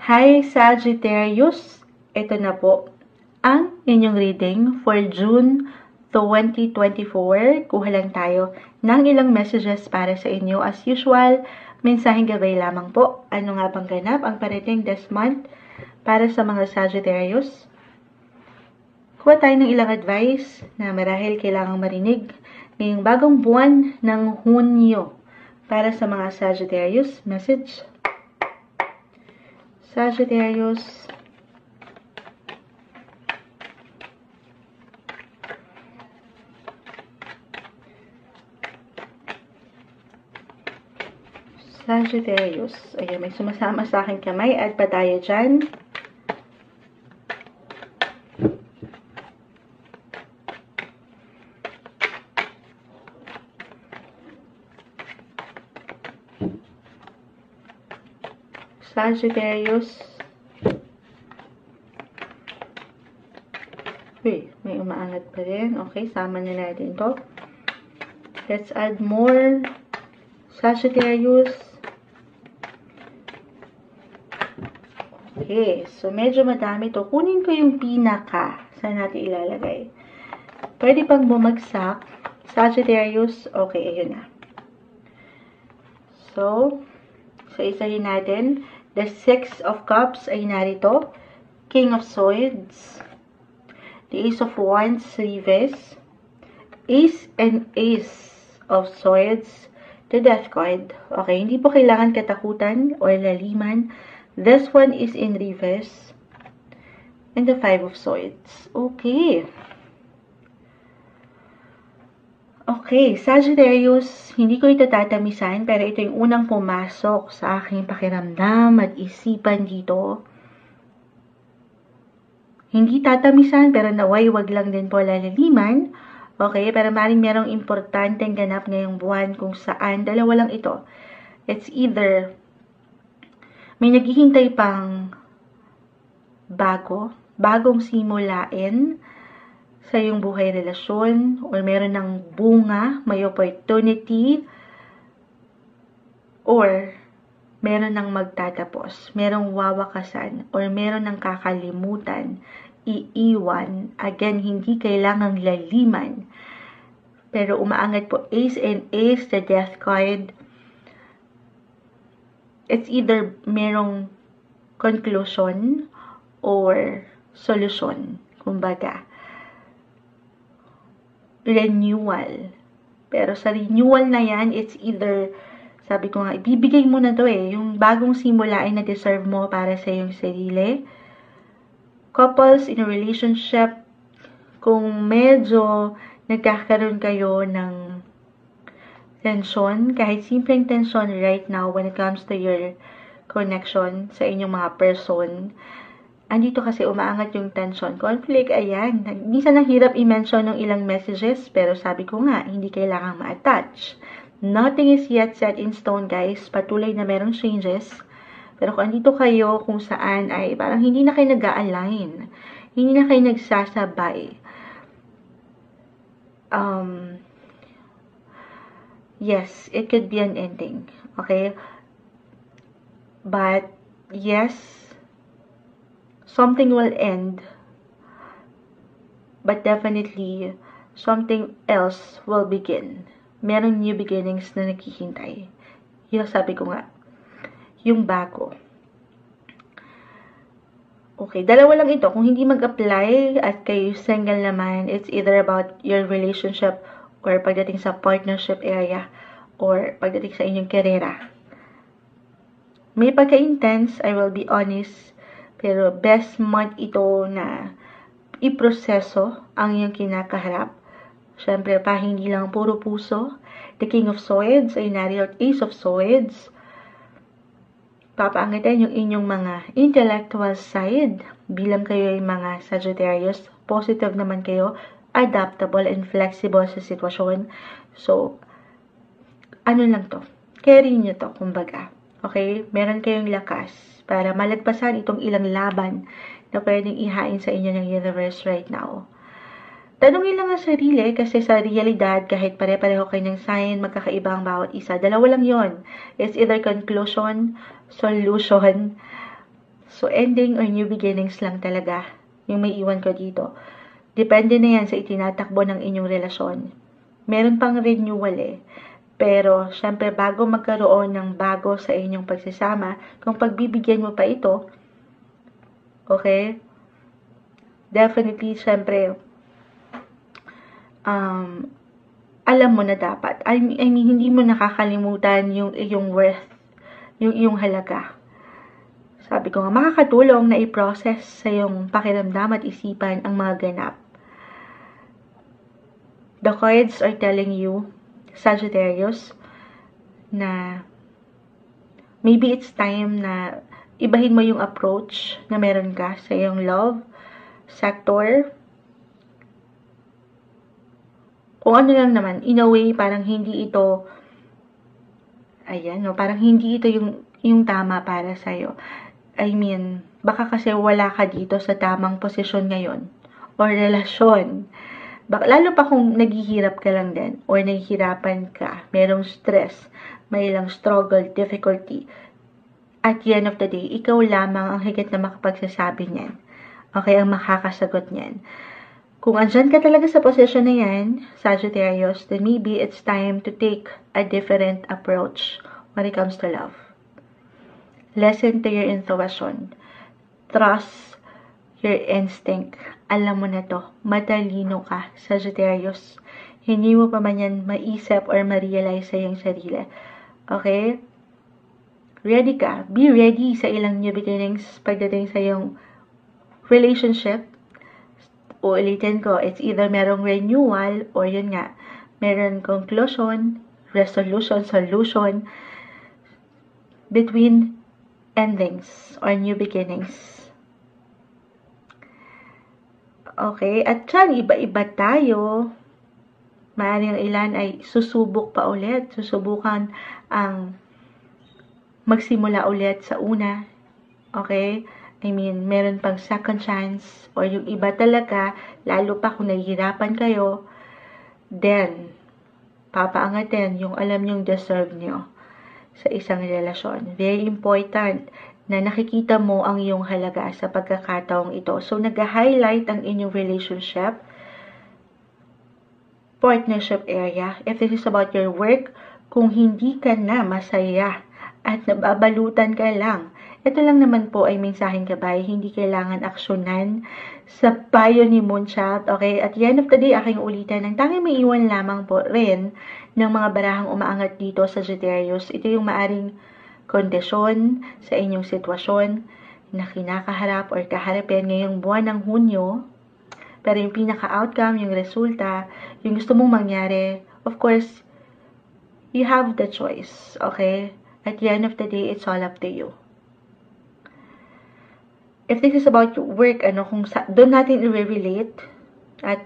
Hi Sagittarius! Ito na po ang inyong reading for June 2024. Kuha lang tayo ng ilang messages para sa inyo. As usual, mensaheng gabay lamang po. Ano nga bang ganap ang parating this month para sa mga Sagittarius? Kuha tayo ng ilang advice na marahil kailangang marinig ngayong bagong buwan ng Hunyo para sa mga Sagittarius. Message. Sagittarius. Sagittarius. Ayan, may sumasama sa aking kamay. Add pa tayo dyan. Sagittarius. Uy, may umaangat pa rin. Okay, sama na natin to. Let's add more. Sagittarius. Okay, so medyo madami to. Kunin ko yung pinaka. Saan natin ilalagay? Pwede pang bumagsak. Sagittarius. Okay, ayun na. So isahin natin. The Six of Cups ay narito. King of Swords. The Ace of Wands, reverse. Ace and Ace of Swords. The Death card. Okay, hindi po kailangan katakutan or laliman. This one is in reverse. And the Five of Swords. Okay. Okay, Sagittarius, hindi ko ito tatamisan, pero ito yung unang pumasok sa aking pakiramdam at isipan dito. Hindi tatamisan, pero naway wag lang din po lalaliman. Okay, pero maring merong importanteng ganap ngayong buwan kung saan, dalawa lang ito. It's either may naghihintay pang bagong simulain sa iyong buhay relasyon, or meron ng bunga, may opportunity, or meron ng magtatapos, merong wawakasan, or meron ng kakalimutan, iiwan. Again, hindi kailangang laliman. Pero umaangat po Ace and Ace, the Death card. It's either merong conclusion or solution, kumbaga. Renewal. Pero sa renewal na yan, it's either, sabi ko nga, ibibigay mo na to yung bagong simula ay na-deserve mo para sa iyong sarili. Couples in a relationship, kung medyo nagkakaroon kayo ng tension, kahit simpleng tension right now when it comes to your connection sa inyong mga person, andito kasi umaangat yung tension. Conflict, ayan. Minsan ang hirap i-mention ng ilang messages, pero sabi ko nga, hindi kailangang ma-attach. Nothing is yet set in stone, guys. Patuloy na merong changes. Pero kung andito kayo kung saan ay parang hindi na kayo nag-a-align, hindi na kayo nagsasabay. Yes, it could be an ending. Okay? But, yes, something will end, but definitely something else will begin. Merong new beginnings na naghihintay. Yung sabi ko nga, yung bago. Okay, dalawa lang ito. Kung hindi mag-apply at kayo single naman, it's either about your relationship or pagdating sa partnership area or pagdating sa inyong karera. May pagka-intense, I will be honest, pero best month ito na iproseso ang iyong kinakaharap. Siyempre pa, hindi lang puro puso. The King of Swords ay narito, Ace of Swords. Papaangitan yung inyong mga intellectual side. Bilang kayo ay mga Sagittarius, positive naman kayo, adaptable and flexible sa sitwasyon. So, ano lang to? Carry nyo to, kumbaga. Okay? Meron kayong lakas para malagpasan itong ilang laban na pwedeng ihain sa inyo ng universe right now. Tanungin lang ang sarili kasi sa realidad, kahit pare-pareho kayo ng sign, magkakaiba ang bawat isa. Dalawa lang yon. It's either conclusion, solution. So, ending or new beginnings lang talaga yung may iwan ko dito. Depende na yan sa itinatakbo ng inyong relasyon. Meron pang renewal eh. Pero, syempre, bago magkaroon ng bago sa inyong pagsasama, kung pagbibigyan mo pa ito, okay, definitely, syempre, alam mo na dapat. I mean, hindi mo nakakalimutan yung worth, yung halaga. Sabi ko nga, makakatulong na i-process sa iyong pakiramdam at isipan ang mga ganap. The cards are telling you, Sagittarius, na maybe it's time na ibahin mo yung approach na meron ka sa iyong love sector. Kung ano lang naman, in a way, parang hindi ito, parang hindi ito yung tama para sa'yo. I mean, baka kasi wala ka dito sa tamang posisyon ngayon or relasyon. Lalo pa kung naghihirap ka lang din or naghihirapan ka, merong stress, may ilang struggle, difficulty. At the end of the day, ikaw lamang ang higit na makapagsasabi niyan. Okay, ang makakasagot niyan. Kung andyan ka talaga sa posisyon na yan, Sagittarius, then maybe it's time to take a different approach when it comes to love. Listen to your intuition. Trust your instinct. Alam mo na to. Matalino ka, Sagittarius. Hindi mo pa man yan maisip or ma-realize sa iyong sarili. Okay? Ready ka. Be ready sa ilang new beginnings pagdating sa iyong relationship. Uulitin ko, it's either merong renewal or yun nga, meron conclusion, resolution, solution between endings or new beginnings. Okay, at dyan, iba-iba tayo. Maaaring ilan ay susubok pa ulit, susubukan ang magsimula ulit sa una. Okay? I mean, meron pang second chance or yung iba talaga, lalo pa kung nahihirapan kayo, then, papaangatin yung alam nyong deserve nyo sa isang relasyon. Very important na nakikita mo ang iyong halaga sa pagkakataong ito. So, nag-highlight ang inyong relationship, partnership area. If this is about your work, kung hindi ka na masaya at nababalutan ka lang, ito lang naman po ay mensaheng gabay, hindi kailangan aksyonan sa payo ni Moonchild. Okay, at the end of the day, aking ulitan, ang tanging may iwan lamang po rin ng mga barahang umaangat dito sa Sagittarius. Ito yung maaring kondisyon sa inyong sitwasyon na kinakaharap or kaharapin ngayong buwan ng Hunyo. Pero yung pinaka-outcome, yung resulta, yung gusto mong mangyari, of course, you have the choice. Okay? At the end of the day, it's all up to you. If this is about work, kung doon natin i-relate at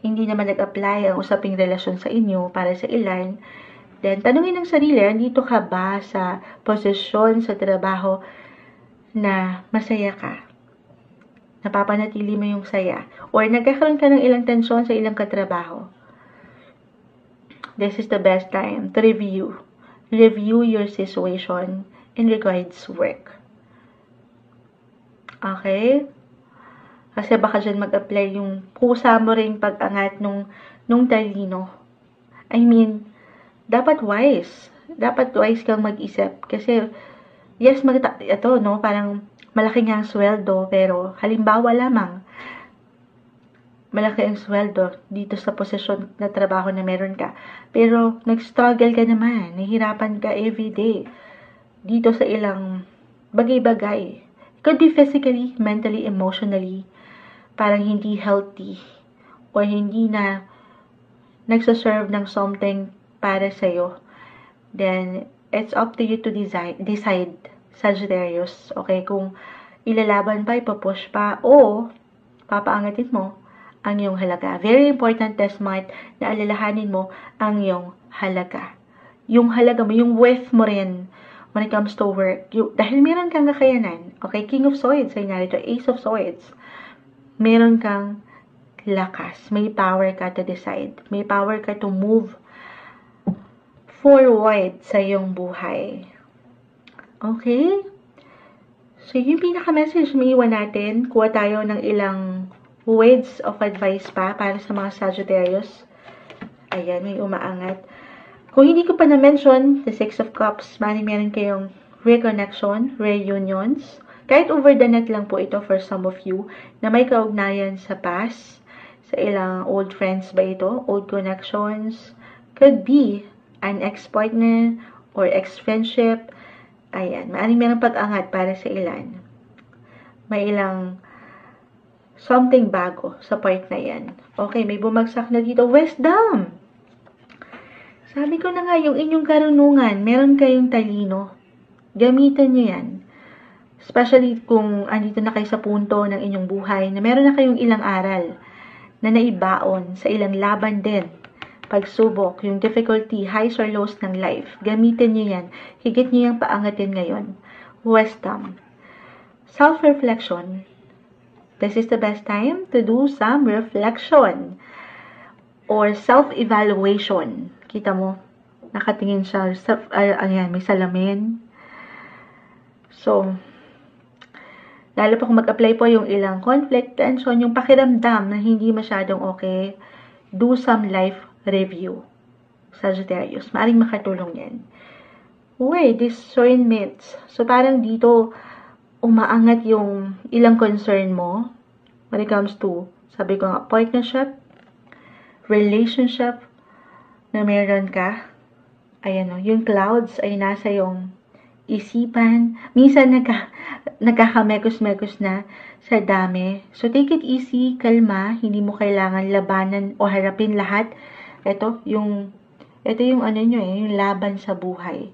hindi naman nag-apply ang usaping relasyon sa inyo para sa ilan, then tanungin ng sarili, andito ka ba sa posisyon sa trabaho na masaya ka? Napapanatili mo yung saya? Or nagkakaroon ka ng ilang tensyon sa ilang katrabaho? This is the best time to review. Review your situation in regards to work. Okay? Kasi baka dyan mag-apply yung kusa mo rin pag-angat nung talino. I mean, dapat wise. Dapat wise kang mag-isip. Kasi, yes, parang malaki nga ang sweldo, pero halimbawa lamang, malaki ang sweldo dito sa posisyon na trabaho na meron ka. Pero, nag-struggle ka naman. Nahihirapan ka everyday. Dito sa ilang bagay-bagay. Could be physically, mentally, emotionally, parang hindi healthy or hindi na nagsaserve ng something para sa'yo. Then, it's up to you to decide, Sagittarius. Okay, kung ilalaban pa, ipapush pa, o papaangatin mo ang iyong halaga. Very important, Smart, na alalahanin mo ang iyong halaga. Yung halaga mo, yung worth mo rin when it comes to work. Dahil meron kang kakayanan. Okay, King of Swords, ay narito, Ace of Swords. Meron kang lakas. May power ka to decide. May power ka to move forward sa iyong buhay. Okay? So, yung pinaka-message may iwan natin. Kuha tayo ng ilang words of advice para sa mga Sagittarius. Ayan, may umaangat. Kung hindi ko pa na-mention, the Six of Cups, meron kayong reconnection, reunions. Kahit over the net lang po ito for some of you, na may kaugnayan sa past, sa ilang old friends ba ito, old connections, could be an ex-partner or ex-friendship. Ayan, meron pag-angat para sa ilan. May ilang something bago sa part na yan. Okay, may bumagsak na dito. Wisdom! Sabi ko na nga, yung inyong karunungan, meron kayong talino. Gamitan nyo yan. Especially kung andito na kayo sa punto ng inyong buhay na meron na kayong ilang aral na naibaon sa ilang laban din. Pagsubok, yung difficulty, highs or lows ng life. Gamitin nyo yan. Higit nyo yung paangatin ngayon. Wisdom. Self-reflection. This is the best time to do some reflection or self-evaluation. Kita mo, nakatingin siya. Ayan, may salamin. So, lalo pa kung mag-apply po yung ilang conflict, tension, yung pakiramdam na hindi masyadong okay, do some life review. Sagittarius, maaring makatulong yan. Discernment. So, parang dito, umaangat yung ilang concern mo when it comes to, sabi ko nga, partnership, relationship, na meron ka. Ayan o, yung clouds ay nasa yung isipan. Minsan nagkakamekos-mekos na sa dami. So, take it easy, kalma. Hindi mo kailangan labanan o harapin lahat. Ito yung ano nyo yung laban sa buhay.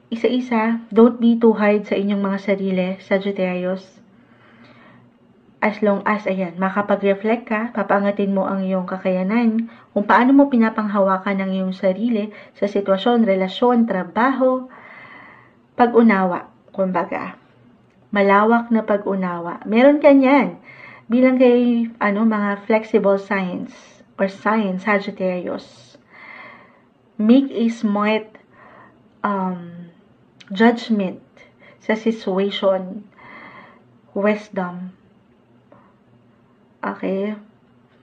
Isa-isa, don't be too hard sa inyong mga sarili, Sagittarius. As long as, ayan, makapag-reflect ka, papangatin mo ang iyong kakayanan, kung paano mo pinapanghawakan ang iyong sarili sa sitwasyon, relasyon, trabaho, pag-unawa, kumbaga. Malawak na pag-unawa. Meron ka niyan. Bilang kay, mga flexible signs or signs, Sagittarius. Make a smart judgment sa situation. Wisdom. Okay?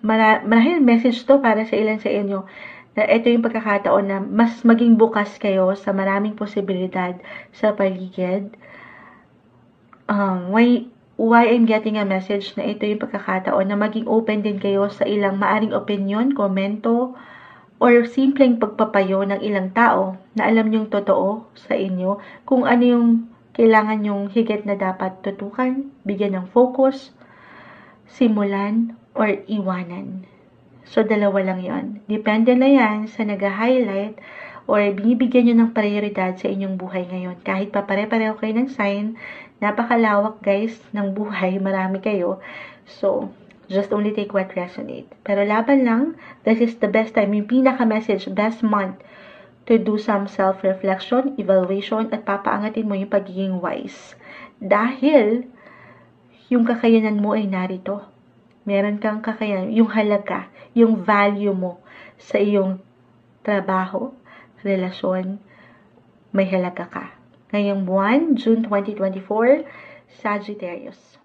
Marahil message to para sa ilan sa inyo na ito yung pagkakataon na mas maging bukas kayo sa maraming posibilidad sa paligid. Why I'm getting a message na ito yung pagkakataon na maging open din kayo sa ilang maaring opinion, komento, or simpleng pagpapayo ng ilang tao na alam nyong totoo sa inyo kung ano yung kailangan nyong higit na dapat tutukan, bigyan ng focus, simulan, or iwanan. So, dalawa lang yon. Depende na yan sa nag-highlight or binibigyan nyo ng prioridad sa inyong buhay ngayon. Kahit pa pare-pareho kayo ng sign, napakalawak guys ng buhay, marami kayo. So, just only take what resonate. Pero laban lang, this is the best time, yung pinaka-message, best month to do some self-reflection, evaluation, at papaangatin mo yung pagiging wise. Dahil, yung kakayanan mo ay narito. Meron kang kakayanan, yung halaga, yung value mo sa iyong trabaho, relasyon, may halaga ka. Ngayong buwan, June 2024, Sagittarius.